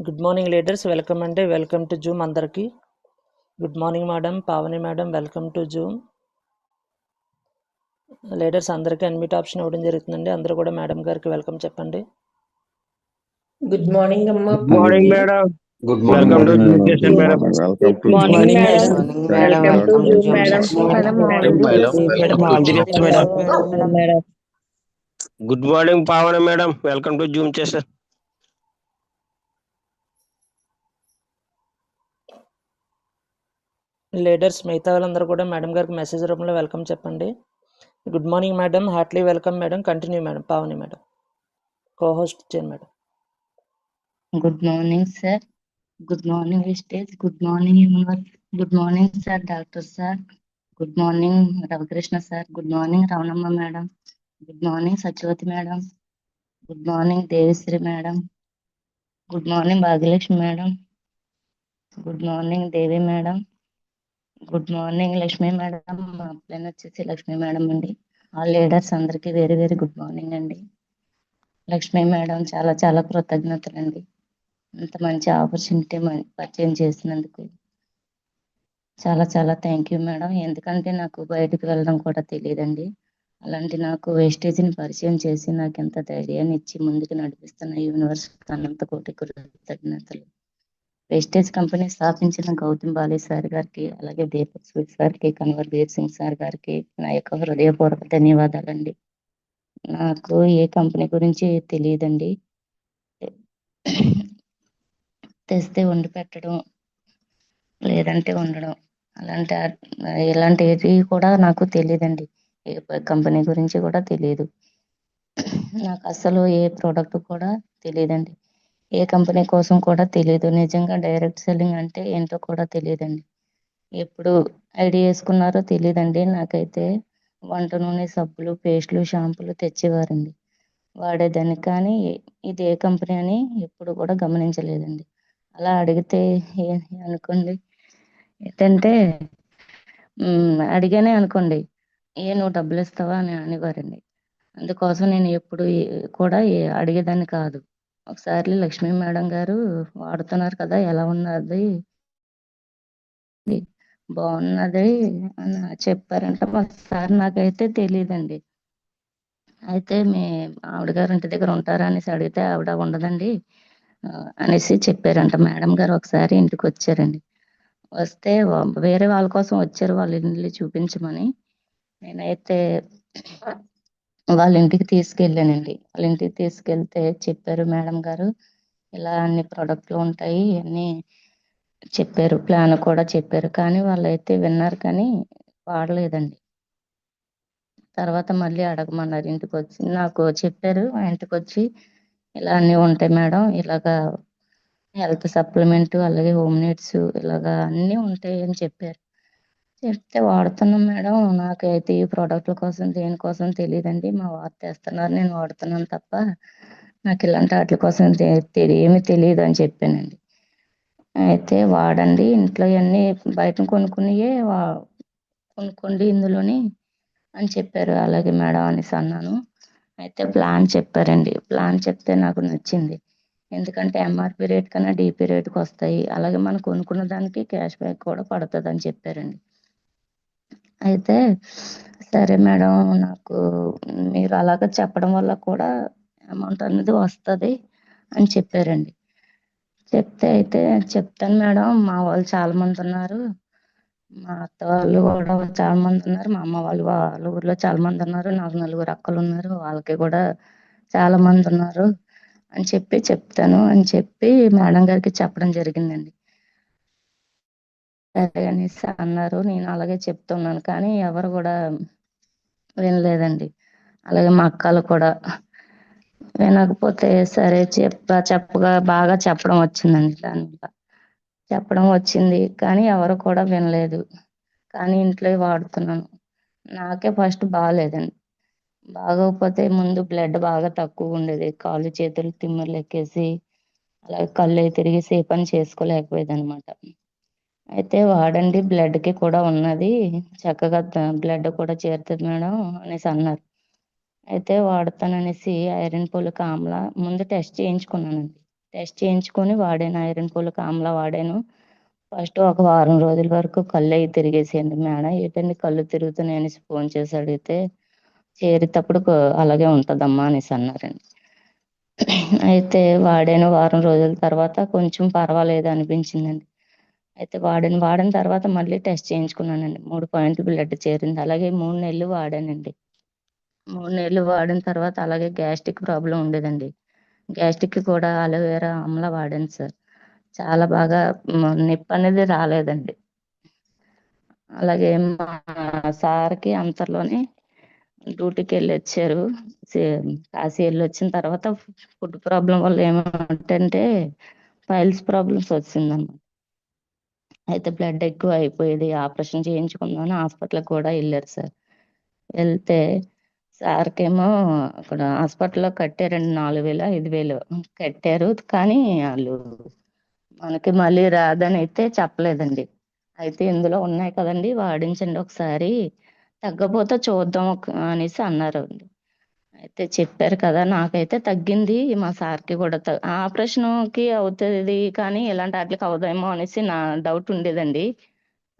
Good morning leaders, welcome అండి. Welcome to Zoom అందరికీ. Good morning madam, Pavani madam, welcome to Zoom. Leaders అందరికీ unmute option ఇవ్వడం జరుగుతుందండి. అందరూ కూడా మేడం గారికి వెల్కమ్ చెప్పండి. గుడ్ మార్నింగ్ అమ్మా. Good morning madam. Good welcome to morning Zoom madam. Session madam. Welcome to morning Zoom. Madam. Welcome to Zoom madam. Madam all the best madam. Madam good morning Pavana madam, welcome to Zoom session. Leaders మిగతా వాళ్ళందరూ కూడా madam గారికి message రూపంలో welcome చెప్పండి. Good morning madam, heartly welcome madam. Continue madam, Pavani madam, cohost చేయండి మేడం. Good morning sir. Good morning Vistage. Good morning universe. Good morning sir doctor sir. Good morning Ravikrishna sir. Good morning Ravanamma madam. Good morning Satyavathi madam. Good morning Devisri madam. Good morning Bhagyalakshmi madam. Good morning Devi madam. Good morning Lakshmi madam. మా plan వచ్చేసి Lakshmi madam అండి. All leaders అందరికీ very very good morning అండి. Lakshmi madam చాలా చాలా కృతజ్ఞతలు అండి. ఇంత మంచి ఆపర్చునిటీ పరిచయం చేసినందుకు చాలా చాలా థ్యాంక్ యూ మేడం. ఎందుకంటే నాకు బయటకు వెళ్ళడం కూడా తెలియదండి. అలాంటి నాకు వేస్టేజ్ని పరిచయం చేసి నాకు ఎంత ధైర్యాన్ని ఇచ్చి ముందుకు నడిపిస్తున్న యూనివర్స్ అనంత కోటి కృతజ్ఞతలు. వేస్టేజ్ కంపెనీ స్థాపించిన గౌతమ్ బాలి సార్ గారికి, అలాగే దీపక్ స్వీట్ సార్కి, కన్వర్ వీర్ సింగ్ సార్ గారికి నా యొక్క హృదయపూర్వక ధన్యవాదాలండి. నాకు ఏ కంపెనీ గురించి తెలియదండి. తెస్తే వండి పెట్టడం, లేదంటే ఉండడం, ఇలాంటివి కూడా నాకు తెలియదండి. ఏ కంపెనీ గురించి కూడా తెలియదు. నాకు అసలు ఏ ప్రోడక్ట్ కూడా తెలియదండి. ఏ కంపెనీ కోసం కూడా తెలియదు. నిజంగా డైరెక్ట్ సెల్లింగ్ అంటే ఏంటో కూడా తెలియదండి. ఎప్పుడు ఐడియా వేసుకున్నారో తెలియదండి. నాకైతే వంట నూనె, సబ్బులు, పేస్టులు, షాంపూలు తెచ్చేవారండి, వాడేదాన్ని. కానీ ఇది ఏ కంపెనీ అని ఎప్పుడు కూడా గమనించలేదండి. అలా అడిగితే అనుకోండి ఏంటంటే అడిగానే అనుకోండి, నువ్వు డబ్బులు ఇస్తావా అని అనేవారండి. అందుకోసం నేను ఎప్పుడు కూడా అడిగేదాన్ని కాదు. ఒకసారి లక్ష్మీ మేడం గారు వాడుతున్నారు కదా, ఎలా ఉన్నది, బాగున్నది అని చెప్పారంట. ఒకసారి నాకైతే తెలియదండి. అయితే ఆవిడ గారు ఇంటి దగ్గర ఉంటారా అనేసి అడిగితే ఆవిడ ఉండదండి అనేసి చెప్పారంట. మేడం గారు ఒకసారి ఇంటికి వచ్చారండి. వస్తే వేరే వాళ్ళ కోసం వచ్చారు, వాళ్ళ ఇల్లు చూపించమని. నేనైతే వాళ్ళ ఇంటికి తీసుకెళ్ళానండి. వాళ్ళ ఇంటికి తీసుకెళ్తే చెప్పారు మేడం గారు, ఇలా అన్ని ప్రోడక్ట్లు ఉంటాయి అన్ని చెప్పారు, ప్లాన్ కూడా చెప్పారు. కానీ వాళ్ళైతే విన్నారు కానీ వాడలేదండి. తర్వాత మళ్ళీ అడగమన్నారు. ఇంటికి వచ్చి నాకు చెప్పారు, ఆ ఇంటికి వచ్చి ఇలా అన్నీ ఉంటాయి మేడం, ఇలాగా హెల్త్ సప్లిమెంట్, అలాగే హోమ్ నీడ్స్, ఇలాగా అన్నీ ఉంటాయి అని చెప్పారు. చెప్తే వాడుతున్నాం మేడం. నాకైతే ఈ ప్రోడక్ట్ల కోసం దేనికోసం తెలియదండి. మా వారు తెస్తున్నారు, నేను వాడుతున్నాను తప్ప నాకు ఇలాంటి వాటి కోసం ఏమీ తెలియదు అని చెప్పానండి. అయితే వాడండి, ఇంట్లో అన్నీ బయట కొనుక్కునియే కొనుక్కోండి ఇందులోని అని చెప్పారు. అలాగే మేడం అనేసి అన్నాను. అయితే ప్లాన్ చెప్పారండి. ప్లాన్ చెప్తే నాకు నచ్చింది. ఎందుకంటే ఎంఆర్పి రేట్ కన్నా డిపి రేట్కి వస్తాయి, అలాగే మనం కొనుక్కున్న దానికి క్యాష్ బ్యాక్ కూడా పడుతుంది అని చెప్పారండి. అయితే సరే మేడం, నాకు మీరు అలాగ చెప్పడం వల్ల కూడా అమౌంట్ అనేది వస్తుంది అని చెప్పారండి. చెప్తే అయితే చెప్తాను మేడం, మా వాళ్ళు చాలా మంది ఉన్నారు, మా అత్త వాళ్ళు కూడా చాలా మంది ఉన్నారు, మా అమ్మ వాళ్ళ ఊర్లో చాలా మంది ఉన్నారు, నాకు 4 అక్కలు ఉన్నారు, వాళ్ళకి కూడా చాలా మంది ఉన్నారు అని చెప్తాను అని చెప్పి మేడం గారికి చెప్పడం జరిగిందండి. సరే అనేసి అన్నారు. నేను అలాగే చెప్తున్నాను కానీ ఎవరు కూడా వినలేదండి. అలాగే మా అక్కలు కూడా వినకపోతే సరే చెప్పగా బాగా చెప్పడం వచ్చిందండి. దానివల్ల చెప్పడం వచ్చింది కానీ ఎవరు కూడా వినలేదు. కానీ ఇంట్లో వాడుతున్నాను. నాకే ఫస్ట్ బాగాలేదండి. బాగోకపోతే ముందు బ్లడ్ బాగా తక్కువ ఉండేది, కాళ్ళు చేతులు తిమ్మిర్లు ఎక్కేసి అలాగే కళ్ళు తిరిగేసి ఏ పని చేసుకోలేకపోయేది అనమాట. అయితే వాడండి, బ్లడ్కి కూడా ఉన్నది, చక్కగా బ్లడ్ కూడా చేరుతుంది మేడం అనేసి అన్నారు. అయితే వాడతాననేసి ఐరన్ పోలిక్ ఆమ్లా ముందు టెస్ట్ చేయించుకున్నానండి. టెస్ట్ చేయించుకొని వాడాను. ఐరన్ ఫోలిక్ ఆమ్లా వాడాను. ఫస్ట్ ఒక వారం రోజుల వరకు కళ్ళు అవి తిరిగేసేయండి. మేడం ఏంటండి కళ్ళు తిరుగుతున్నాయి అనేసి ఫోన్ చేసి అడిగితే చేరేటప్పుడు అలాగే ఉంటదమ్మా అనేసి అన్నారండి. అయితే వాడాను. వారం రోజుల తర్వాత కొంచెం పర్వాలేదు అనిపించిందండి. అయితే వాడిన తర్వాత మళ్ళీ టెస్ట్ చేయించుకున్నానండి. 3 పాయింట్లు బ్లడ్ చేరింది. అలాగే 3 నెలలు వాడానండి. 3 నెలలు వాడిన తర్వాత అలాగే గ్యాస్ట్రిక్ ప్రాబ్లం ఉండేదండి. గ్యాస్ట్రిక్ కూడా అలోవెరా ఆమ్లా వాడాను సార్. చాలా బాగా నొప్పి అనేది రాలేదండి. అలాగే మా సార్‌కి అంతలోనే డ్యూటీకి వెళ్ళొచ్చారు. కాశీ వెళ్ళొచ్చిన తర్వాత ఫుడ్ ప్రాబ్లం వల్ల ఏమంటంటే పైల్స్ ప్రాబ్లమ్స్ వచ్చిందన్నమాట. అయితే బ్లడ్ ఎక్కువ అయిపోయేది. ఆపరేషన్ చేయించుకుందామని హాస్పిటల్‌కి కూడా వెళ్ళారు సార్. వెళ్తే సార్‌కేమో అక్కడ హాస్పిటల్‌లో కట్టారండి 4,000, 5,000 కట్టారు. కానీ ఆళ్ళు మనకి మళ్ళీ రాదనైతే చెప్పలేదండి. అయితే ఇందులో ఉన్నాయి కదండీ! వాడించండి ఒకసారి. తగ్గపోతే చూద్దాం అనేసి అన్నారండి. అయితే చెప్పారు కదా! నాకైతే తగ్గింది. మా సార్‌కి కూడా ఆపరేషన్‌కి అవుతది కానీ ఇలాంటి ఆటిలకి అవ్వదేమో అనేసి నా డౌట్ ఉండేదండి.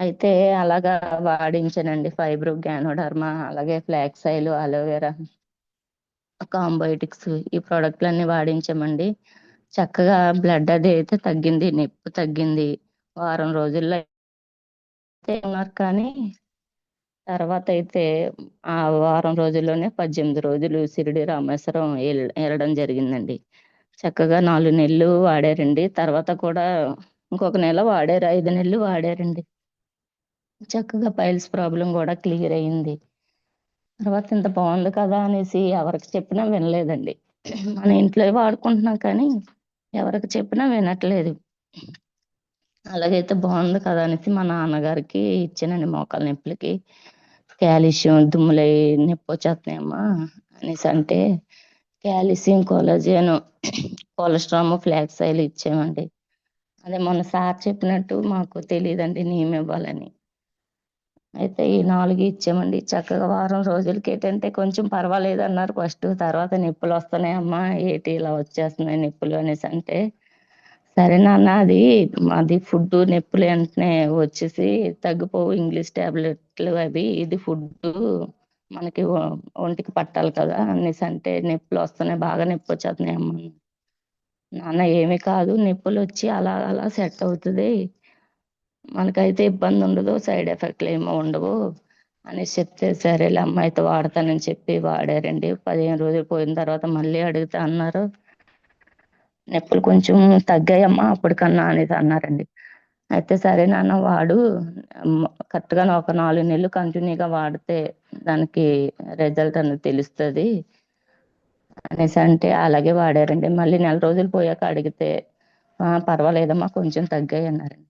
అయితే అలాగా వాడించానండి. ఫైబ్రో, గ్యానోడర్మా అలాగే ఫ్లాక్స్ ఆయిల్, అలోవెరా, కాంబయోటిక్స్ ఈ ప్రొడక్ట్‌లన్నీ వాడించామండి. చక్కగా బ్లడ్ అది అయితే తగ్గింది. నొప్పి తగ్గింది. వారం రోజుల్లో అయితే ఉన్నారు కానీ తర్వాతయితే ఆ వారం రోజుల్లోనే 18 రోజులు షిరిడి రామేశ్వరం ఎళ్ళడం జరిగిందండి. చక్కగా 4 నెలలు వాడారండి. తర్వాత కూడా ఇంకొక నెల వాడారు. 5 నెలలు వాడారండి. చక్కగా పైల్స్ ప్రాబ్లమ్ గూడా క్లియర్ అయింది. తర్వాత ఇంత బావుంది కదా అనేసి ఎవరికి చెప్పినా వినలేదండి. మన ఇంట్లో వాడుకుంటున్నాం కానీ ఎవరికి చెప్పినా వినట్లేదు. అలాగైతే బావుంది కదా అనేసి మా నాన్నగారికి ఇచ్చానండి మోకాళ్ళ నొప్పులకి. కాల్షియం దుమ్ములయి నొప్పొచ్చేత్తన్నాయమ్మా అనేసంటే కాల్షియం, కొలాజెను, కొలెస్ట్రాము, ఫ్లాక్స్ ఆయిల్ ఇచ్చామండి. అదే మొన్న సార్ చెప్పినట్టు మాకు తెలీదండి నీమ్ ఇవ్వాలని. అయితే ఈ 4 ఇచ్చామండి. చక్కగా వారం రోజులకేటంటే కొంచెం పర్వాలేదన్నారు ఫస్టు. తర్వాత నొప్పులొస్తున్నాయమ్మా ఏటి ఇలా వచ్చేస్తున్నాయి నొప్పులు అనేసంటే, సరే నాన్న అది ఫుడ్డు నొప్పులు వెంటనే వచ్చేసి తగ్గిపోవు ఇంగ్లీష్ టాబ్లెట్లు అవి. ఇది ఫుడ్డు మనకి ఒంటికి పట్టాలి కదా! అనేసంటే నొప్పులొస్తున్నాయి బాగా నొప్పొచ్చేత్తన్నాయమ్మా. నాన్న ఏమి కాదు నొప్పులొచ్చి అలా అలా సెట్ అవుతది. మనకైతే ఇబ్బందుండదు. సైడ్ ఎఫెక్ట్‌లేమి ఉండవు అనేసి చెప్తే, సరేలే అమ్మ అయితే వాడతానని చెప్పి వాడారండి. 15 రోజులు పోయిన తర్వాత మళ్ళీ అడిగితే అన్నారు, "నొప్పులు కొంచెం తగ్గాయమ్మా అప్పటికన్నా" అనేసి అన్నారండి. అయితే సరే నాన్న వాడు కరెక్ట్‌గా ఒక 4 నెలలు కంటిన్యూగా వాడితే దానికి రిజల్ట్ అనేది తెలుస్తది అనేసంటే అలాగే వాడారండి. మళ్ళీ నెల రోజులు పోయాక అడిగితే, "ఆ! పర్వాలేదమ్మా కొంచెం తగ్గాయన్నారండి."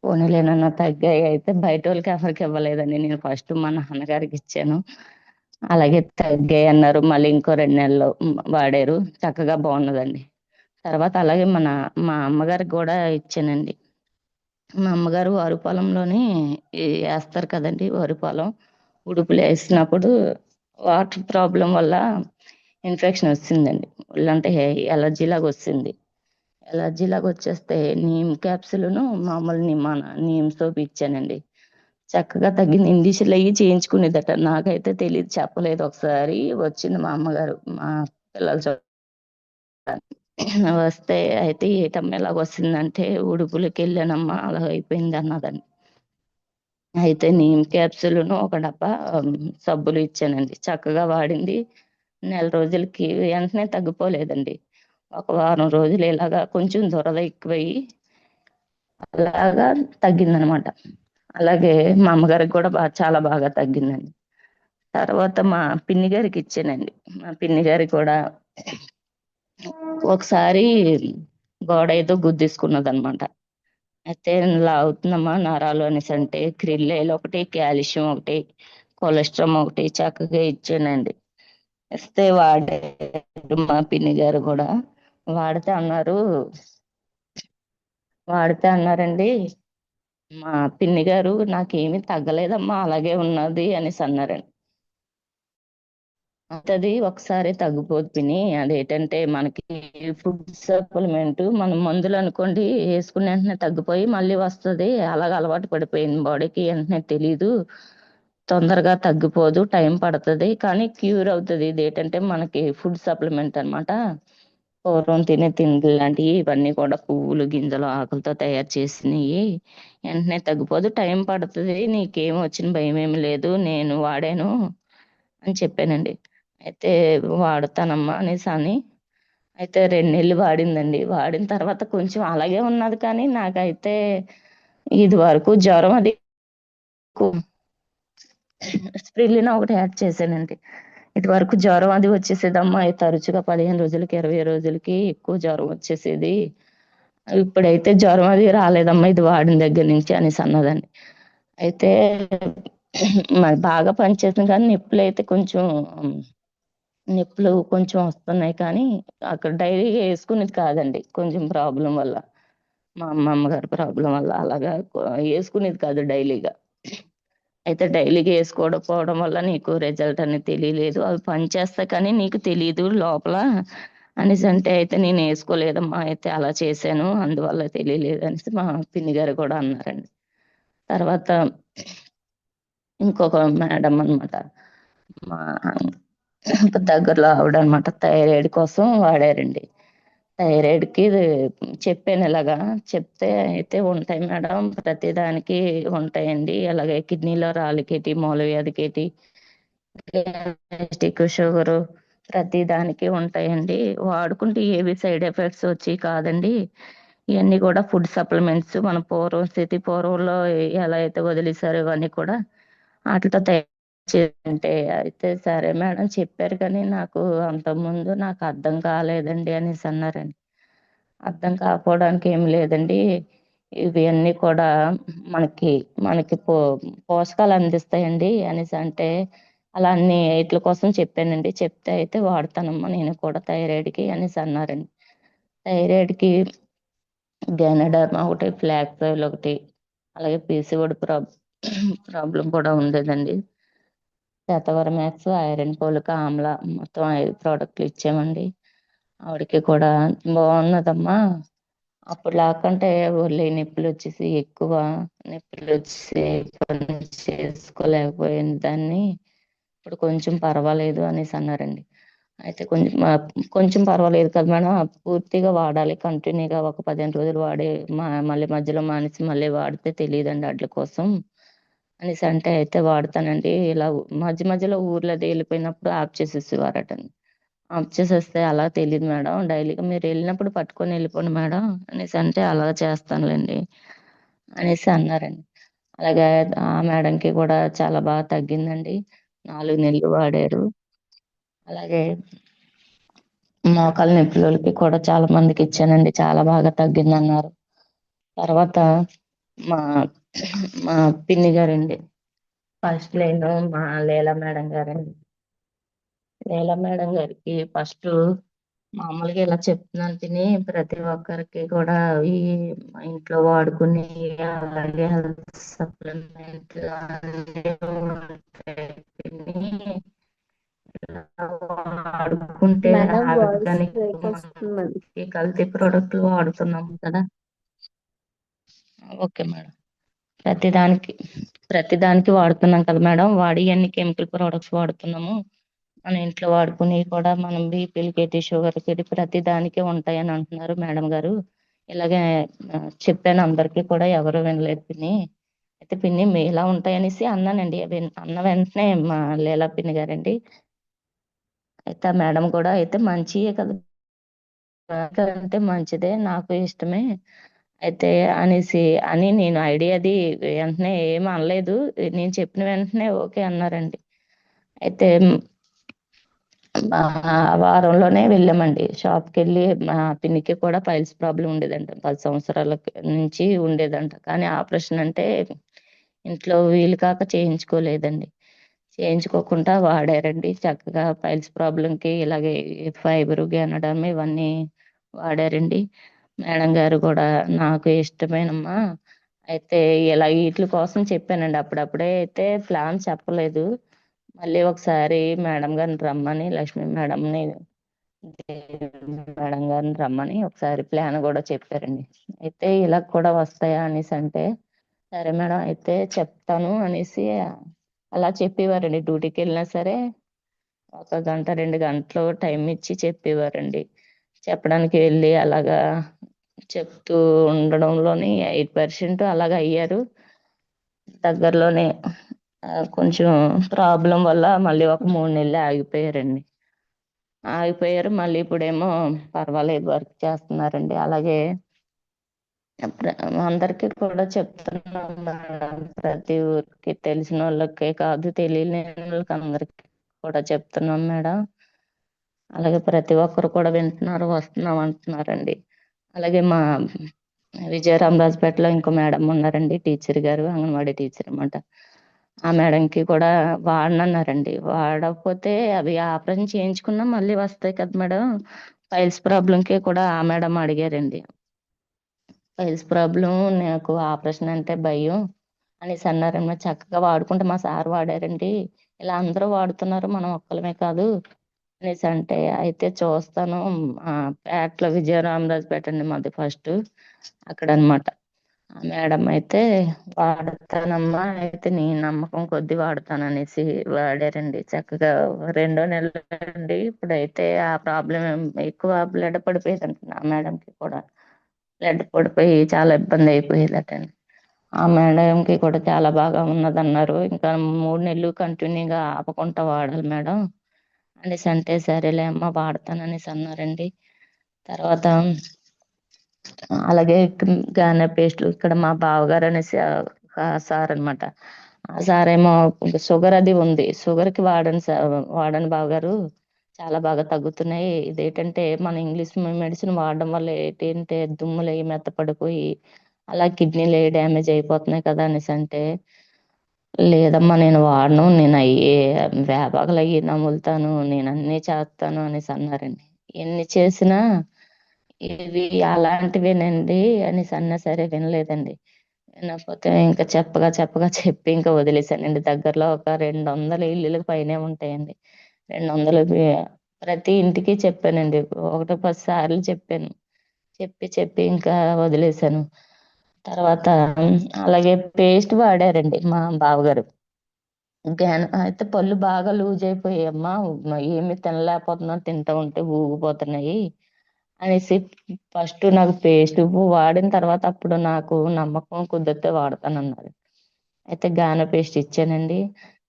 పోనీలేనన్నా తగ్గాయి. అయితే బయటోళ్ళకి ఎవరికీ ఇవ్వలేదండి. నేను ఫస్ట్ మా నాన్నగారికిచ్చాను. అలాగే తగ్గాయన్నారు. మళ్ళీ ఇంకో 2 నెలలు వాడారు. చక్కగా బావున్నదండి. తర్వాత అలాగే మా అమ్మగారికి గూడా ఇచ్చానండి. మా అమ్మగారు వరి పొలంలోని ఏస్తారు కదండీ! వరి పొలం. ఉడుపులేసినప్పుడు వాటర్ ప్రాబ్లమ్ వల్ల ఇన్ఫెక్షన్ ఒచ్చిందండి. ఒళ్ళంతా ఎలర్జీలాగొచ్చింది. ఎలర్జీలాగొచ్చేస్తే నీమ్ క్యాప్సూలును మామూలు మన నీమ్ సోప్ ఇచ్చానండి. చక్కగా తగ్గింది. ఇంజక్షన్‌లయ్యి చేయించుకునేదట. నాకైతే తెలీదు చెప్పలేదు ఒకసారి. వచ్చింది మా అమ్మగారు మా పిల్లలు వస్తే అయితే "ఏటమ్మా ఇలాగొచ్చిందంటే" "ఉడుపులకెళ్ళానమ్మా అలాగయిపోయిందన్నదండి. అయితే నీమ్ క్యాప్సూలును ఒక డబ్బా సబ్బులు ఇచ్చానండి. చక్కగా వాడింది. నెల రోజులకి వెంటనే తగ్గిపోలేదండి. ఒక వారం రోజులు ఇలాగా కొంచెం దురద ఎక్కువయ్యి అలాగా తగ్గిందనమాట. అలాగే మా అమ్మగారికి కూడా చాలా బాగా తగ్గిందండి. తర్వాత మా పిన్ని గారికిచ్చానండి. మా పిన్ని గారికి కూడా ఒకసారి గోడ ఏదో గుద్దేసుకున్నదనమాట. అయితే ఇలా అవుతుందమ్మా నరాలు అనేసంటే క్రిల్లెల్ ఒకటి, కాల్షియం ఒకటి, కొలెస్ట్రామ్ ఒకటి చక్కగా ఇచ్చానండి. ఇస్తే వాడారు మా పిన్ని గారు కూడా. వాడితే అన్నారు వాడితే అన్నారండి, మా పిన్ని గారు "నాకేమీ తగ్గలేదమ్మా అలాగే ఉన్నది" అనేసి అన్నారండి. అది ఒకసారి తగ్గిపోదు పిన్ని. అదేంటంటే మనకి ఫుడ్ సప్లిమెంట్ మనం మందులు అనుకోండి వేసుకున్న వెంటనే తగ్గిపోయి మళ్ళీ వస్తుంది. అలాగ అలవాటు పడిపోయింది బాడీకి, వెంటనే తెలీదు, తొందరగా తగ్గిపోదు, టైం పడుతుంది, కానీ క్యూర్ అవుతుంది. ఇది ఏంటంటే మనకి ఫుడ్ సప్లిమెంట్ అన్నమాట. పూర్వం తినే తిండి లాంటివి ఇవన్నీ కూడా పువ్వులు గింజలు ఆకులతో తయారు చేసినవి. వెంటనే తగ్గిపోదు, టైం పడుతుంది, నీకేం వచ్చిన భయం ఏమి లేదు, నేను వాడాను అని చెప్పానండి. అయితే వాడతానమ్మా అనేసి అని, అయితే 2 నెలలు వాడిందండి. వాడిన తర్వాత కొంచెం అలాగే ఉన్నది, కానీ నాకైతే ఇది వరకు జ్వరం అది స్ప్రిలినా ఒకటి యాడ్ చేశానండి. ఇది వరకు జ్వరం అది వచ్చేసేదమ్మా, తరచుగా 15 రోజులకి 20 రోజులకి ఎక్కువ జ్వరం వచ్చేసేది. ఇప్పుడైతే జ్వరం అది రాలేదమ్మా ఇది వాడిన దగ్గర నుంచి అనేసి అన్నదండి. అయితే మరి బాగా పనిచేస్తుంది, కానీ నొప్పులు కొంచెం వస్తున్నాయి, కానీ అక్కడ డైలీ వేసుకునేది కాదండి, కొంచెం ప్రాబ్లం వల్ల, మా అమ్మమ్మ గారి ప్రాబ్లం వల్ల అలాగా వేసుకునేది కాదు డైలీగా. అయితే డైలీగా వేసుకోకపోవడం వల్ల నీకు రిజల్ట్ అనేది తెలియలేదు, అవి పనిచేస్తాయి కానీ నీకు తెలియదు లోపల అనేసి అంటే, అయితే నేను వేసుకోలేదమ్మా, అయితే అలా చేశాను అందువల్ల తెలియలేదు అనేసి మా పిన్ని గారు కూడా అన్నారండి. తర్వాత ఇంకొక మేడం అన్నమాట, మా దగ్గరలో ఆవిడ అనమాట, థైరాయిడ్ కోసం వాడారండి. థైరాయిడ్ కి చెప్పాను ఇలాగా, చెప్తే అయితే ఉంటాయి మేడం ప్రతి దానికి ఉంటాయండి, అలాగే కిడ్నీలో రాళ్ళకేటి, మూలవ్యాధికేటి, గ్యాస్ట్రిక్, షుగరు, ప్రతి దానికి ఉంటాయండి, వాడుకుంటే ఏవి సైడ్ ఎఫెక్ట్స్ వచ్చి కాదండి, ఇవన్నీ కూడా ఫుడ్ సప్లిమెంట్స్ మన పూర్వంలో ఎలా అయితే వదిలేసారో ఇవన్నీ కూడా వాటితో తయారు అంటే, అయితే సరే మేడం చెప్పారు, కానీ నాకు అంతకుముందు నాకు అర్థం కాలేదండి అనేసి అన్నారండి. అర్థం కాకపోవడానికి ఏం లేదండి, ఇవన్నీ కూడా మనకి మనకి పోషకాలు అందిస్తాయండి అనేసి అంటే, అలా అన్ని వీటి కోసం చెప్పానండి. చెప్తే అయితే వాడతానమ్మా నేను కూడా థైరాయిడ్కి అనేసి అన్నారండి. థైరాయిడ్కి గైనడర్మా ఒకటి, ఫ్లాక్స్ ఆయిల్ ఒకటి, అలాగే పీసీఓడి ప్రాబ్లం కూడా ఉండేదండి. శతవరమాక్స్, ఐరన్ పోలిక ఆమ్ల, మొత్తం 5 ప్రోడక్ట్లు ఇచ్చామండి. ఆవిడకి కూడా బాగున్నదమ్మా, అప్పుడు లేకుంటే ఒళ్ళే నొప్పులు వచ్చేసి ఎక్కువ నొప్పులు వచ్చేసి పని చేసుకోలేకపోయింది దాన్ని, ఇప్పుడు కొంచెం పర్వాలేదు అనేసి అన్నారండి. అయితే కొంచెం పర్వాలేదు కదా మేడం, పూర్తిగా వాడాలి కంటిన్యూగా ఒక 15 రోజులు వాడి మళ్ళీ మధ్యలో మానేసి మళ్ళీ వాడితే తెలియదండి వాటి కోసం అనేసి అంటే, అయితే వాడతానండి, ఇలా మధ్య మధ్యలో ఊర్లో అది వెళ్ళిపోయినప్పుడు ఆఫ్ చేసేసేవారటండి. ఆఫ్ చేసేస్తే అలా తెలియదు మేడం, డైలీగా మీరు వెళ్ళినప్పుడు పట్టుకొని వెళ్ళిపోండి మేడం అనేసి అంటే, అలా చేస్తానులేండి అనేసి అన్నారండి. అలాగే ఆ మేడంకి కూడా చాలా బాగా తగ్గిందండి, 4 నెలలు వాడారు. అలాగే మోకాలు నొప్పులకి కూడా చాలా మందికి ఇచ్చానండి, చాలా బాగా తగ్గిందన్నారు. తర్వాత మా మా పిన్ని గారండి, ఫస్ట్ లైన్ మా లీలా మేడం గారండి. లీలా మేడం గారికి ఫస్ట్ మామూలుగా ఇలా చెప్తున్నాను తిని, ప్రతి ఒక్కరికి కూడా ఈ మా ఇంట్లో వాడుకుని అలాగే హెల్త్ సప్లిమెంట్ వాడుకుంటే మేడం వాయిస్ ఆర్గానిక్ బ్రేక్ వస్తుందండి. ఈ కల్తీ ప్రోడక్ట్లు వాడుతున్నాం కదా. ఓకే మేడం, ప్రతిదానికి ప్రతిదానికి వాడుతున్నాం కదా మేడం, వాడి అన్ని కెమికల్ ప్రోడక్ట్స్ వాడుతున్నాము, మన ఇంట్లో వాడుకుని కూడా మనం బీపీలకి, షుగర్కి, ప్రతి దానికి ఉంటాయని అంటున్నారు మేడం గారు. ఇలాగే చెప్పాను అందరికీ కూడా, ఎవరు వినలేదు పిన్ని. అయితే పిన్ని మీ ఇలా ఉంటాయనేసి అన్నానండి. అన్న వెంటనే మా లీలా పిన్ని గారండి, అయితే ఆ మేడం కూడా అయితే మంచియే కదా అంటే మంచిదే, నాకు ఇష్టమే అయితే అనేసి అని, నేను ఐడియాది వెంటనే ఏం అనలేదు, నేను చెప్పిన వెంటనే ఓకే అన్నారండి. అయితే వారంలోనే వెళ్ళామండి షాప్కి వెళ్ళి, మా పిన్నికి కూడా పైల్స్ ప్రాబ్లం ఉండేదంట, 10 సంవత్సరాల నుంచి ఉండేదంట, కానీ ఆపరేషన్ అంటే ఇంట్లో వీలు కాక చేయించుకోలేదండి. చేయించుకోకుండా వాడారండి చక్కగా, పైల్స్ ప్రాబ్లంకి ఇలాగే ఫైబర్, గెనడమ్ ఇవన్నీ వాడారండి. మేడం గారు కూడా నాకు ఇష్టమేనమ్మా, అయితే ఇలా వీటి కోసం చెప్పానండి, అప్పుడప్పుడే అయితే ప్లాన్ చెప్పలేదు, మళ్ళీ ఒకసారి మేడం గారిని రమ్మని, లక్ష్మి మేడంని, మేడం గారిని రమ్మని ఒకసారి ప్లాన్ కూడా చెప్పారండి. అయితే ఇలా కూడా వస్తాయా అనేసి అంటే, సరే మేడం అయితే చెప్తాను అనేసి అలా చెప్పేవారండి. డ్యూటీకి వెళ్ళినా సరే 1 గంట 2 గంటలు టైం ఇచ్చి చెప్పేవారండి. చెప్పడానికి వెళ్ళి అలాగా చెప్తూ ఉండడంలోని 8% అలాగా అయ్యారు. దగ్గరలోనే కొంచెం ప్రాబ్లం వల్ల మళ్ళీ ఒక 3 నెలలు ఆగిపోయారండి. ఆగిపోయారు. మళ్ళీ ఇప్పుడేమో పర్వాలేదు వర్క్ చేస్తున్నారండి. అలాగే అందరికీ కూడా చెప్తున్నాం మేడం. ప్రతి ఊరికి తెలిసిన వాళ్ళకే కాదు, తెలియని వాళ్ళకి అందరికి కూడా చెప్తున్నాం మేడం. అలాగే ప్రతి ఒక్కరు కూడా వింటున్నారు, వస్తున్నాం అంటున్నారండి. అలాగే మా విజయరామరాజుపేటలో ఇంకో మేడం ఉన్నారండి, టీచర్ గారు, అంగన్వాడీ టీచర్ అన్నమాట. ఆ మేడంకి కూడా వాడనన్నారండి. వాడకపోతే అవి ఆపరేషన్ చేయించుకున్నా మళ్ళీ వస్తాయి కదా మేడం. పైల్స్ ప్రాబ్లంకి కూడా ఆ మేడం అడిగారండి. పైల్స్ ప్రాబ్లం, నాకు ఆపరేషన్ అంటే భయం అనేసి అన్నారన్నమాట. చక్కగా వాడుకుంటే మా సార్ వాడారండి. ఇలా అందరూ వాడుతున్నారు, మనం ఒక్కలమే కాదు అనేసి అంటే, అయితే చూస్తాను. పేటలో విజయరామరాజుపేట అండి మాది ఫస్ట్, అక్కడ అన్నమాట. ఆ మేడం అయితే వాడతానమ్మా, అయితే నీ నమ్మకం కొద్దీ వాడతాను అనేసి వాడారండి. చక్కగా 2 నెలలు అండి. ఇప్పుడైతే ఆ ప్రాబ్లం ఎక్కువ బ్లడ్ పడిపోయేదంట ఆ మేడంకి కూడా. బ్లడ్ పడిపోయి చాలా ఇబ్బంది అయిపోయేదటండి. ఆ మేడంకి కూడా చాలా బాగా ఉన్నదన్నారు. ఇంకా 3 నెలలు కంటిన్యూగా ఆపకుండా వాడాలి మేడం అనేసి అంటే, సరేలే అమ్మ వాడతాననేసి అన్నారండి. తర్వాత అలాగే గానే పేస్ట్లు ఇక్కడ మా బావగారు అనేసి సార్ అన్నమాట. ఆ సార్ ఏమో షుగర్ అది ఉంది, షుగర్ కి వాడని బావగారు, చాలా బాగా తగ్గుతున్నాయి. ఇదేంటంటే మన ఇంగ్లీష్ మెడిసిన్ వాడడం వల్ల ఏంటంటే దుమ్ములు అయి మెత్తపడిపోయి అలా కిడ్నీలు డ్యామేజ్ అయిపోతున్నాయి కదా అనేసి అంటే, లేదమ్మా నేను వాడను, నేను వేపాకులు అయ్యి నములుతాను, నేను అన్ని చేస్తాను అనేసి అన్నారండి. ఎన్ని చేసినా ఇవి అలాంటివేనండి అనేసి అన్నా సరే వినలేదండి. వినకపోతే ఇంకా చెప్పగా చెప్పగా చెప్పి ఇంకా వదిలేసానండి. దగ్గరలో ఒక 200 ఇల్లులకు పైనే ఉంటాయండి. 200 ప్రతి ఇంటికి చెప్పానండి. 1 10 సార్లు చెప్పాను. చెప్పి చెప్పి ఇంకా వదిలేసాను. తర్వాత అలాగే పేస్ట్ వాడారండి మా బావగారు. అయితే పళ్ళు బాగా లూజ్ అయిపోయాయమ్మా, ఏమి తినలేకపోతున్నాను, తింటా ఉంటే ఊగిపోతున్నాయి అనేసి ఫస్ట్ నాకు పేస్ట్ వాడిన తర్వాత అప్పుడు నాకు నమ్మకం కుదిరితే వాడతానన్నారు. అయితే గానో పేస్ట్ ఇచ్చానండి.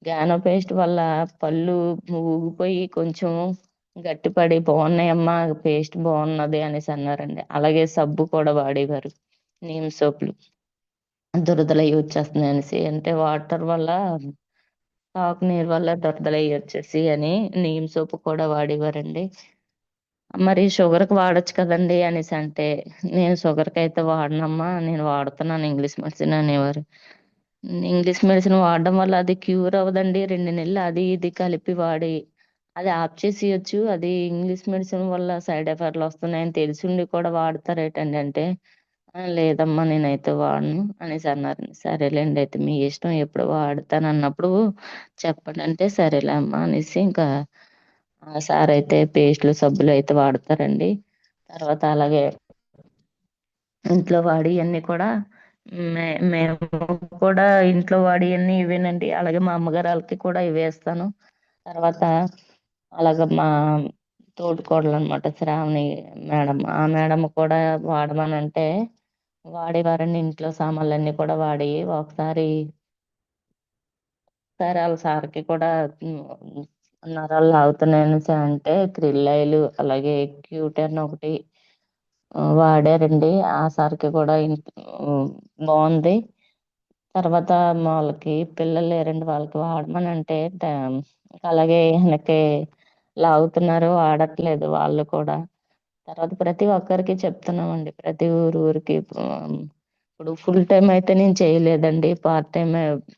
గానో పేస్ట్ వల్ల పళ్ళు ఊగిపోయి కొంచెం గట్టిపడి బాగున్నాయమ్మా, పేస్ట్ బాగున్నది అనేసి అన్నారండి. అలాగే సబ్బు కూడా వాడేవారు, నీమ్ సోపులు. దురదలు అవి వచ్చేస్తున్నాయి అనేసి అంటే, వాటర్ వల్ల తాకు నీరు వల్ల దురదలు అవి వచ్చేసి అని నీమ్ సోపు కూడా వాడేవారండి. మరి షుగర్ కి వాడొచ్చు కదండి అనేసి అంటే, నేను షుగర్ కి అయితే వాడనమ్మా, నేను వాడుతున్నాను ఇంగ్లీష్ మెడిసిన్ అనేవారు. ఇంగ్లీష్ మెడిసిన్ వాడడం వల్ల అది క్యూర్ అవ్వదండి. 2 నెలలు అది ఇది కలిపి వాడి అది ఆఫ్ చేసేయొచ్చు. అది ఇంగ్లీష్ మెడిసిన్ వల్ల సైడ్ ఎఫెక్ట్లు వస్తున్నాయని తెలిసిండి కూడా వాడతారేటండి అంటే, లేదమ్మా నేనైతే వాడను అనేసి అన్నారు. సరేలేండి అయితే మీ ఇష్టం, ఎప్పుడు వాడతాను అన్నప్పుడు చెప్పండి అంటే, సరేలే అమ్మా అనేసి ఇంకా ఆ సార్ అయితే పేస్ట్లు సబ్బులు అయితే వాడతారండి. తర్వాత అలాగే ఇంట్లో వాడియన్నీ కూడా మేము కూడా ఇంట్లో వాడియన్నీ ఇవేనండి. అలాగే మా అమ్మగారు వాళ్ళకి కూడా ఇవేస్తాను. తర్వాత అలాగ మా తోటికోడలు అనమాట శ్రావణి మేడం, ఆ మేడం కూడా వాడమనంటే వాడేవారండి. ఇంట్లో సామాన్లన్నీ కూడా వాడి ఒకసారి వాళ్ళ సార్కి కూడా నరాలు లాగుతున్నాయనేసి అంటే క్రిల్లాయిలు అలాగే క్యూటర్న్ ఒకటి వాడారండి. ఆ సార్కి కూడా బాగుంది. తర్వాత వాళ్ళకి పిల్లలు లేరండి, వాళ్ళకి వాడమని అంటే అలాగే వెనక్కి లాగుతున్నారు, వాడట్లేదు వాళ్ళు కూడా. తర్వాత ప్రతి ఒక్కరికి చెప్తున్నామండి, ప్రతి ఊరికి. ఇప్పుడు ఫుల్ టైం అయితే నేను చేయలేదండి, పార్ట్ టైం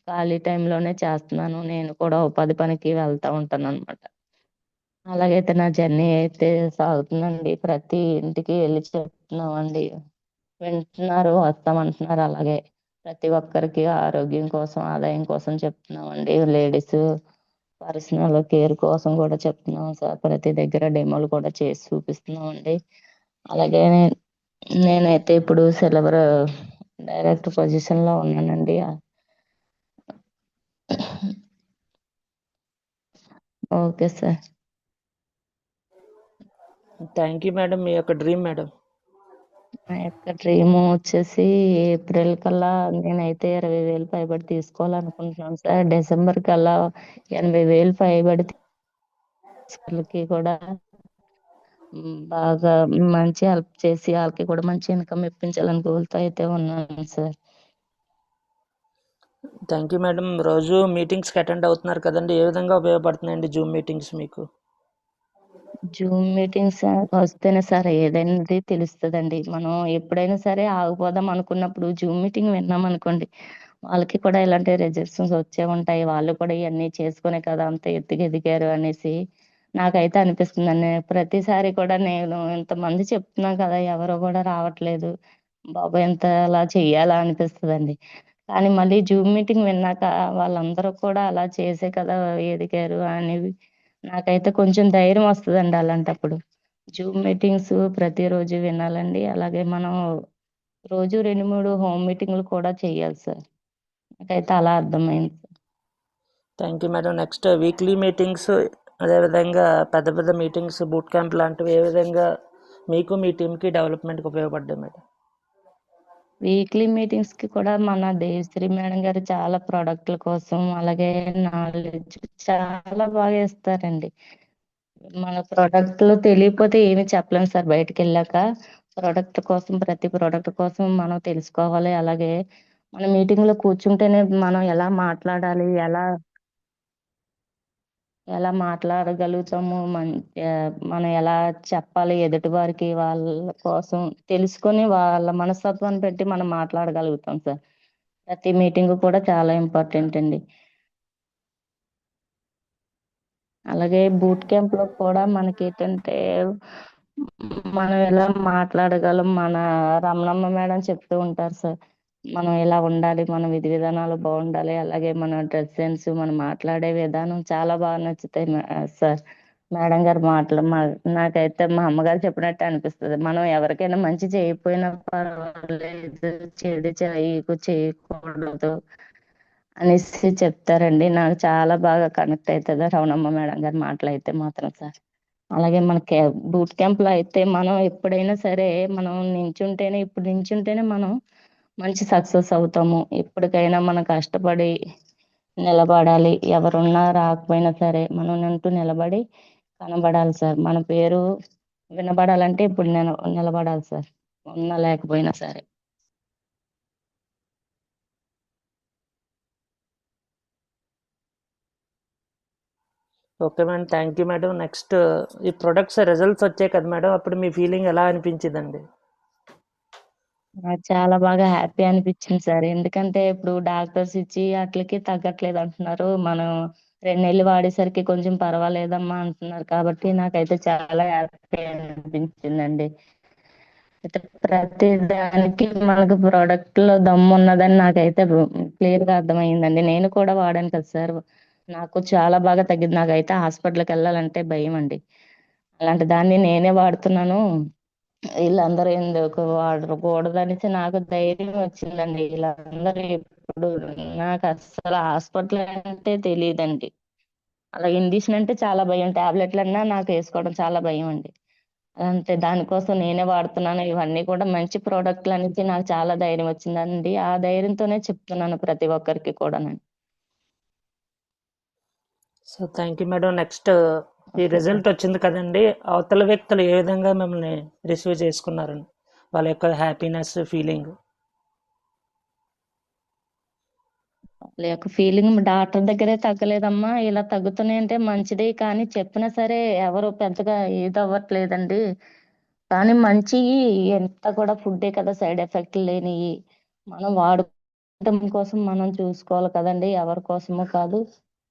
ఖాళీ టైంలోనే చేస్తున్నాను. నేను కూడా ఉపాధి పనికి వెళ్తా ఉంటాను అనమాట. అలాగైతే నా జర్నీ అయితే సాగుతుందండి. ప్రతి ఇంటికి వెళ్ళి చెప్తున్నామండి, వింటున్నారు, వస్తామంటున్నారు. అలాగే ప్రతి ఒక్కరికి ఆరోగ్యం కోసం, ఆదాయం కోసం చెప్తున్నామండి. లేడీస్ పర్సనల్ కేర్ కోసం కూడా చెప్తున్నాం సార్. ప్రతి దగ్గర డెమోలు కూడా చేసి చూపిస్తున్నాం అండి. అలాగే నేనైతే ఇప్పుడు సిల్వర్ డైరెక్టర్ పొజిషన్ లో ఉన్నానండి. Okay sir. Thank you madam. మీ యొక్క డ్రీమ్ మేడం. నా యొక్క డ్రీమ్ వచ్చేసి ఏప్రిల్ కల్లా నేనైతే 20,000 పైబడి తీసుకోవాలనుకుంటున్నాను సార్. డిసెంబర్ కల్లా 80,000 పైబడి వాళ్ళకి కూడా బాగా మంచి హెల్ప్ చేసి వాళ్ళకి కూడా మంచి ఇన్కమ్ ఇప్పించాలని గోల్తో అయితే ఉన్నాను సార్. Thank you madam. రోజు మీటింగ్స్కి అటెండ్ అవుతున్నారు కదండి, ఏ విధంగా ఉపయోగపడుతున్నాయండి జూమ్ మీటింగ్స్ మీకు? జూమ్ మీటింగ్స్ వస్తేనే సార్ ఏదైనా తెలుస్తుందండి. మనం ఎప్పుడైనా సరే ఆగిపోదాం అనుకున్నప్పుడు జూమ్ మీటింగ్ విన్నాం అనుకోండి, వాళ్ళకి కూడా ఇలాంటి రిజెక్షన్స్ వచ్చే ఉంటాయి. వాళ్ళు కూడా ఇవన్నీ చేసుకునే కదా అంత ఎత్తుకు ఎదిగారు అనేసి నాకైతే అనిపిస్తుందండి. ప్రతిసారి కూడా నేను ఇంతమంది చెప్తున్నా కదా, ఎవరు కూడా రావట్లేదు. బాబు ఎంత అలా చెయ్యాలా అనిపిస్తుందండి. కానీ మళ్ళీ జూమ్ మీటింగ్ విన్నాక వాళ్ళందరూ కూడా అలా చేసే కదా ఎదిగారు అనేవి నాకైతే కొంచెం ధైర్యం వస్తదండి అలాంటప్పుడు. జూమ్ మీటింగ్స్ ప్రతిరోజు వినాలండి. అలాగే మనం రోజు 2, 3 హోమ్ మీటింగ్‌లు కూడా చేయాలి సార్. నాకైతే అలా అర్థమైంది. Thank you madam. Next weekly meetings, అదేవిధంగా పెద్ద పెద్ద మీటింగ్స్, బూట్ క్యాంప్ లాంటివి ఏ విధంగా మీకు మీ టీంకి డెవలప్మెంట్కి ఉపయోగపడ్డాయి మేడం? వీక్లీ మీటింగ్స్ కి కూడా మన దేవిశ్రీ మేడం గారు చాలా ప్రొడక్ట్ల కోసం అలాగే నాలెడ్జ్ చాలా బాగా ఇస్తారండి. మన ప్రొడక్ట్లు తెలియకపోతే ఏమీ చెప్పలేం సార్. బయటికి వెళ్ళాక ప్రొడక్ట్ కోసం ప్రతి ప్రొడక్ట్ కోసం మనం తెలుసుకోవాలి. అలాగే మన మీటింగ్ లో కూర్చుంటేనే మనం ఎలా మాట్లాడాలి, ఎలా మాట్లాడగలుగుతాము, మనం ఎలా చెప్పాలి ఎదుటి వారికి, వాళ్ళ కోసం తెలుసుకొని వాళ్ళ మనస్తత్వాన్ని పెట్టి మనం మాట్లాడగలుగుతాం సార్. ప్రతి మీటింగ్ కూడా చాలా ఇంపార్టెంట్ అండి. అలాగే బూట్ క్యాంప్ లో కూడా మనకి ఏంటంటే మనం ఎలా మాట్లాడగలం, మన రమణమ్మ మేడం చెప్తూ ఉంటారు సార్. మనం ఎలా ఉండాలి, మన విధి విధానాలు బాగుండాలి, అలాగే మన డ్రెస్ సెన్స్, మనం మాట్లాడే విధానం చాలా బాగా నచ్చుతాయి సార్. మేడం గారు మాటలు నాకైతే మా అమ్మగారు చెప్పినట్టు అనిపిస్తుంది. మనం ఎవరికైనా మంచి చేయకపోయినా పర్వాలేదు, చెడు చేయకూడదు అనేసి చెప్తారండి. నాకు చాలా బాగా కనెక్ట్ అవుతుంది రమణమ్మ మేడం గారి మాటలు అయితే మాత్రం సార్. అలాగే మన బూట్ క్యాంప్ లో అయితే మనం ఎప్పుడైనా సరే మనం ఇప్పుడు నించుంటేనే మనం మంచి సక్సెస్ అవుతాము. ఎప్పటికైనా మనం కష్టపడి నిలబడాలి. ఎవరున్నా రాకపోయినా సరే మనం అంటూ నిలబడి కనబడాలి సార్. మన పేరు వినబడాలంటే ఇప్పుడు నిలబడాలి సార్, ఉన్నా లేకపోయినా సరే. Okay madam, thank you madam. Next ఈ ప్రొడక్ట్స్ రిజల్ట్స్ వచ్చాయి కదా మేడం, అప్పుడు మీ ఫీలింగ్ ఎలా అనిపించిందండి? నాకు చాలా బాగా హ్యాపీ అనిపించింది సార్. ఎందుకంటే ఇప్పుడు డాక్టర్స్ ఇచ్చి అట్లకి తగ్గట్లేదు అంటున్నారు. మనం 2 నెలలు వాడేసరికి కొంచెం పర్వాలేదమ్మా అంటున్నారు. కాబట్టి నాకైతే చాలా హ్యాపీ అనిపించిందండి. అయితే ప్రతి దానికి మనకు ప్రోడక్ట్ లో దమ్ము ఉన్నదని నాకైతే క్లియర్ గా అర్థమైందండి. నేను కూడా వాడాను కదా సార్. నాకు చాలా బాగా తగ్గింది. నాకైతే హాస్పిటల్కి వెళ్ళాలంటే భయం అండి. అలాంటి దాన్ని నేనే వాడుతున్నాను. వీళ్ళందరూ ఎందుకు వాడకూడదనేసి నాకు ధైర్యం వచ్చిందండి. వీళ్ళందరూ ఇప్పుడు నాకు అసలు హాస్పిటల్ అంటే తెలియదండి. అలా ఇండిషన్ అంటే చాలా భయం. టాబ్లెట్లు అన్నా నాకు వేసుకోవడం చాలా భయం అండి. అంతే, దానికోసం నేనే వాడుతున్నాను. ఇవన్నీ కూడా మంచి ప్రోడక్ట్లు అనేసి నాకు చాలా ధైర్యం వచ్చిందండి. ఆ ధైర్యంతోనే చెప్తున్నాను ప్రతి ఒక్కరికి కూడా నేను. So thank you madam. Next ఈ ఓకే రిజల్ట్ సార్. వచ్చింది కదండి, అవతల వ్యక్తులు ఏ విధంగా మిమ్మల్ని రిసీవ్ చేసుకున్నారని, వాళ్ళ యొక్క హ్యాపీనెస్ ఫీలింగ్? వాళ్ళ యొక్క ఫీలింగ్ డాక్టర్ దగ్గరే తగ్గలేదమ్మా, ఇలా తగ్గుతున్నాయి అంటే మంచిది, కానీ చెప్పినా సరే ఎవరు పెద్దగా ఇది అవ్వట్లేదండి. కానీ మంచి ఎంత కూడా ఫుడ్డే కదా, సైడ్ ఎఫెక్ట్ లేనివి మనం వాడుకోవడం కోసం మనం చూసుకోవాలి కదండి, ఎవరి కోసమో కాదు.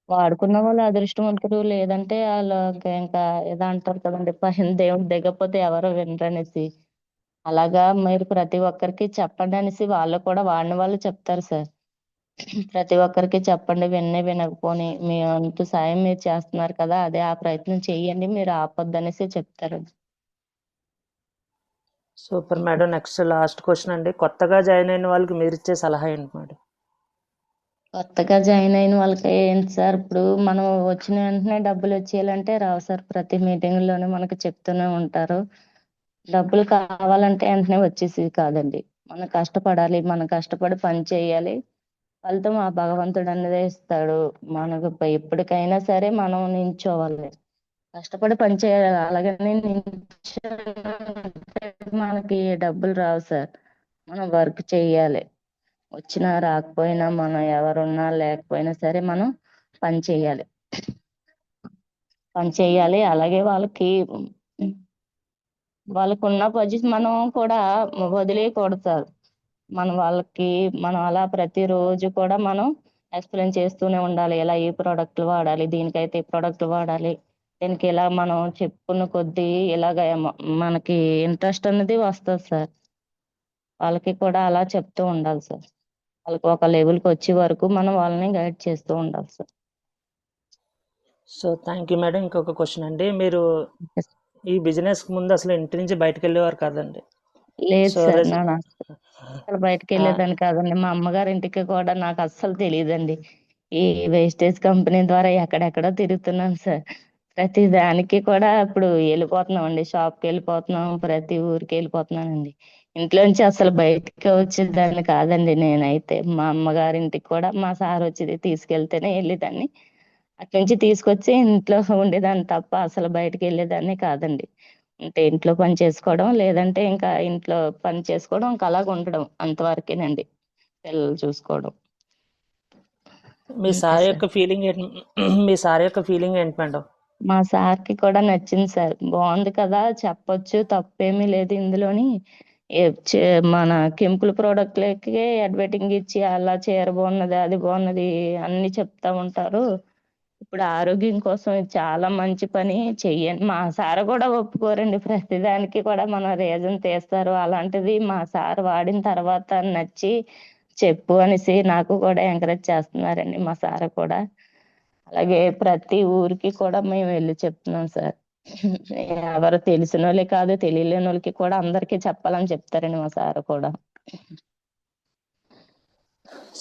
వాడుకున్న వాళ్ళు అదృష్టవంతులు, లేదంటే వాళ్ళు ఇంకా ఏదో అంటారు కదండి, పైన దేవుడు దిగకపోతే ఎవరు వినరనేసి. అలాగా మీరు ప్రతి ఒక్కరికి చెప్పండి అనేసి వాళ్ళు కూడా వాడిన వాళ్ళు చెప్తారు సార్. ప్రతి ఒక్కరికి చెప్పండి, వినకపోని మీ అంతు సాయం మీరు చేస్తున్నారు కదా, అదే ఆ ప్రయత్నం చెయ్యండి, మీరు ఆపొద్దనేసి చెప్తారు. Super madam. Next last question అండి, కొత్తగా జాయిన్ అయిన వాళ్ళకి మీరు ఇచ్చే సలహా ఏంటి మేడం? కొత్తగా జాయిన్ అయిన వాళ్ళకి ఏంటి సార్, ఇప్పుడు మనం వచ్చిన వెంటనే డబ్బులు వచ్చేయాలంటే రావు సార్. ప్రతి మీటింగ్ లోనే మనకు చెప్తూనే ఉంటారు, డబ్బులు కావాలంటే వెంటనే వచ్చేసి కాదండి. మనం కష్టపడాలి, మనం కష్టపడి పని చేయాలి, ఫలితం ఆ భగవంతుడు అన్నదే ఇస్తాడు. మనకు ఎప్పటికైనా సరే మనం నించోవాలి, కష్టపడి పని చేయాలి. అలాగని నించోనంటే మనకి డబ్బులు రావు సార్. మనం వర్క్ చేయాలి, వచ్చినా రాకపోయినా, మనం ఎవరున్నా లేకపోయినా సరే మనం పని చేయాలి, పని చేయాలి. అలాగే వాళ్ళకున్న పొజిషన్ మనం కూడా వదిలేయకూడదు సార్. మనం అలా ప్రతిరోజు కూడా మనం ఎక్స్ప్లెయిన్ చేస్తూనే ఉండాలి, ఇలా ఈ ప్రోడక్ట్లు వాడాలి, దీనికైతే ఈ ప్రోడక్ట్ వాడాలి, దీనికి ఇలా మనం చెప్పుకున్న కొద్దీ ఇలాగ మనకి ఇంట్రెస్ట్ అనేది వస్తుంది సార్. వాళ్ళకి కూడా అలా చెప్తూ ఉండాలి సార్. వాళ్ళకి ఒక లెవెల్కి వచ్చే వరకు మనం వాళ్ళని గైడ్ చేస్తూ ఉండాలి sir. So thank you madam. ఇంకొక క్వశ్చన్ అండి, మీరు ఈ బిజినెస్ ముందు అసలు ఇంటి నుంచి బయటకు వెళ్ళేవారు కాదండి? లేదు సో సార్, నేను అసలు బయటకు వెళ్ళేదాన్ని కాదండి. మా అమ్మగారి ఇంటికి కూడా నాకు అస్సలు తెలియదండి. ఈ వేస్టేజ్ కంపెనీ ద్వారా ఎక్కడెక్కడో తిరుగుతున్నాను సార్. ప్రతి దానికి కూడా ఇప్పుడు వెళ్ళిపోతున్నామండి, షాప్కి వెళ్ళిపోతున్నాం, ప్రతి ఊరికి వెళ్ళిపోతున్నానండి. ఇంట్లోంచి అసలు బయటకి వచ్చేదాన్ని కాదండి నేనైతే. మా అమ్మగారింటికి కూడా మా సార్ వచ్చి తీసుకెళ్తేనే వెళ్ళేదాన్ని, అటు నుంచి తీసుకొచ్చి ఇంట్లో ఉండేదాన్ని తప్ప అసలు బయటకు వెళ్ళేదాన్ని కాదండి. అంటే ఇంట్లో పని చేసుకోవడం, లేదంటే ఇంకా ఇంట్లో పని చేసుకోవడం, ఇంకా అలాగ ఉండడం, అంతవరకేనండి. పిల్లలు చూసుకోవడం. మీ అంతే సార్ సార్. యొక్క ఫీలింగ్ ఏంటి? మీ సార్ యొక్క ఫీలింగ్ ఏంటి మేడం? మా సార్కి కూడా నచ్చింది సార్, బాగుంది కదా, చెప్పొచ్చు, తప్పేమీ లేదు ఇందులోని. మన కెమికల్ ప్రోడక్ట్లకి అడ్వర్టైజింగ్ ఇచ్చి అలా చీర బాగున్నది, అది బాగున్నది అన్ని చెప్తా ఉంటారు. ఇప్పుడు ఆరోగ్యం కోసం ఇది చాలా మంచి పని, చెయ్యండి. మా సార్ కూడా ఒప్పుకోరండి, ప్రతిదానికి కూడా మన రీజన్ తీస్తారు. అలాంటిది మా సార్ వాడిన తర్వాత నచ్చి చెప్పు అనేసి నాకు కూడా ఎంకరేజ్ చేస్తున్నారండి మా సార్ కూడా. అలాగే ప్రతి ఊరికి కూడా మేము వెళ్ళి చెప్తున్నాం సార్. ఎవరు తెలిసిన వాళ్ళే కాదు, తెలియలేని వాళ్ళకి కూడా అందరికీ చెప్పాలని చెప్తారండి మా సార్ కూడా.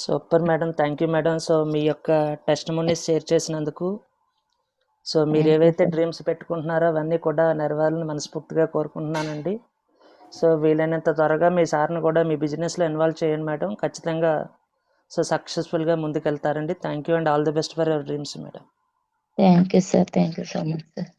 Super madam, thank you madam. So మీ యొక్క టెస్టిమోనీస్ షేర్ చేసినందుకు. సో మీరు ఏవైతే డ్రీమ్స్ పెట్టుకుంటున్నారో అవన్నీ కూడా నెరవేరాలని మనస్ఫూర్తిగా కోరుకుంటున్నానండి. సో వీలైనంత త్వరగా మీ సార్ని కూడా మీ బిజినెస్లో ఇన్వాల్వ్ చేయండి మేడం, ఖచ్చితంగా సో సక్సెస్ఫుల్గా ముందుకెళ్తారండి. Thank you and all the best for your dreams madam. Thank you sir, thank you so much sir.